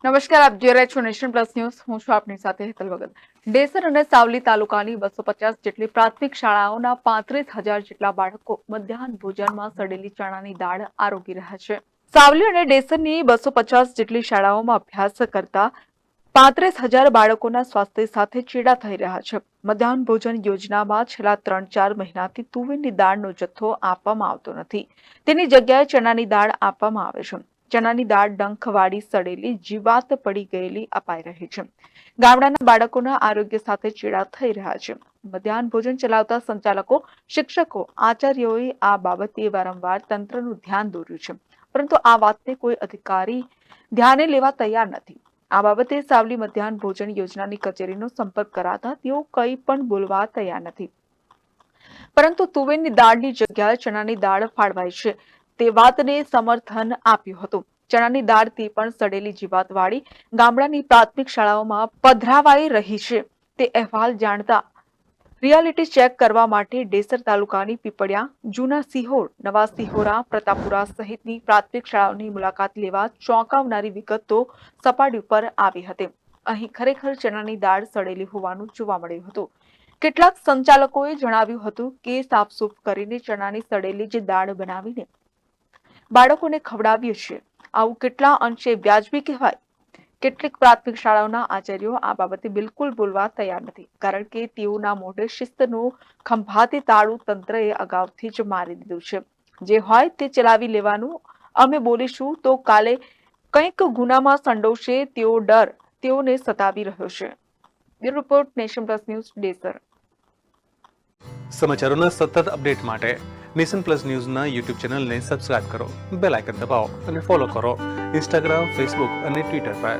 નમસ્કાર, આપ જોઈ રહ્યા છો નેશન પ્લસ ન્યૂઝ. હું છું આપની સાથે હેતલ ભગત. ડેસર અને સાવલી તાલુકાની 250 જેટલી પ્રાથમિક શાળાઓના 35,000 જેટલા બાળકો મધ્યાહન ભોજનમાં સડેલી ચણાની દાળ આરોગી રહ્યા છે. સાવલી અને ડેસરની 250 જેટલી શાળાઓમાં અભ્યાસ કરતા 35,000 બાળકોના સ્વાસ્થ્ય સાથે ચેડા થઈ રહ્યા છે. મધ્યાહન ભોજન યોજનામાં છેલ્લા 3-4 મહિનાથી તુવેરની દાળનો જથ્થો આપવામાં આવતો નથી. તેની જગ્યાએ ચણાની દાળ આપવામાં આવે છે. ચણાની દાળ ડંખવાળી સડેલી જીવાત પડી ગયેલી અપાઈ રહી છે. ગામડાના બાળકોના આરોગ્ય સાથે ચેડા થઈ રહ્યા છે. મધ્યાહન ભોજન ચલાવતા સંચાલકો, શિક્ષકો, આચાર્યોએ આ બાબતે વારંવાર તંત્રનું ધ્યાન દોર્યું છે, પરંતુ આ વાતને કોઈ અધિકારી ધ્યાને લેવા તૈયાર નથી. આ બાબતે સાવલી મધ્યાહન ભોજન યોજનાની કચેરીનો સંપર્ક કરાતા તેઓ કંઈ પણ બોલવા તૈયાર નથી. પરંતુ તુવેરની દાળની જગ્યાએ ચણાની દાળ ફાળવાય છે તે વાતને સમર્થન આપ્યું હતું. ચણાની દાળ તે પણ સડેલી જીવાતવાળી ગામડાની પ્રાથમિક શાળાઓમાં પધરાવાઈ રહી છે તે અહેવાલ જાણતા રિયાલિટી ચેક કરવા માટે ડેસર તાલુકાની પીપળિયા, જૂના સિહોર, નવા સિહોરા, પ્રતાપપુરા સહિતની પ્રાથમિક શાળાઓની મુલાકાત લેવા ચોંકાવનારી વિગતો સપાટી ઉપર આવી હતી. અહીં ખરેખર ચણાની દાળ સડેલી હોવાનું જોવા મળ્યું હતું. કેટલાક સંચાલકોએ જણાવ્યું હતું કે સાફસૂફ કરીને ચણાની સડેલી જ દાળ બનાવીને બાળકોને ખવડાવીએ છીએ. આવું કેટલા અંશે વ્યાજબી કહેવાય? કેટલીક પ્રાથમિક શાળાઓના આચાર્યો આ બાબતે બિલકુલ બોલવા તૈયાર નથી, કારણ કે તેઓના મોઢે શિસ્તનું ખંભાતી તાળું તંત્રએ અગાઉથી જ મારી દીધું છે. જે હોય તે ચલાવી લેવાનું. અમે બોલીશું તો કાલે કંઈક ગુનામાં સંડોવશે તેવો ડર તેઓને સતાવી રહ્યો છે. Bureau report, nation plus news, ડેસર. સમાચારોના સતત અપડેટ માટે નેશન પ્લસ ન્યૂઝના યુટ્યુબ ચેનલને સબસ્ક્રાઇબ કરો, બેલ આઇકન દબાવો અને ફોલો કરો ઇન્સ્ટાગ્રામ, ફેસબુક અને ટ્વિટર પર.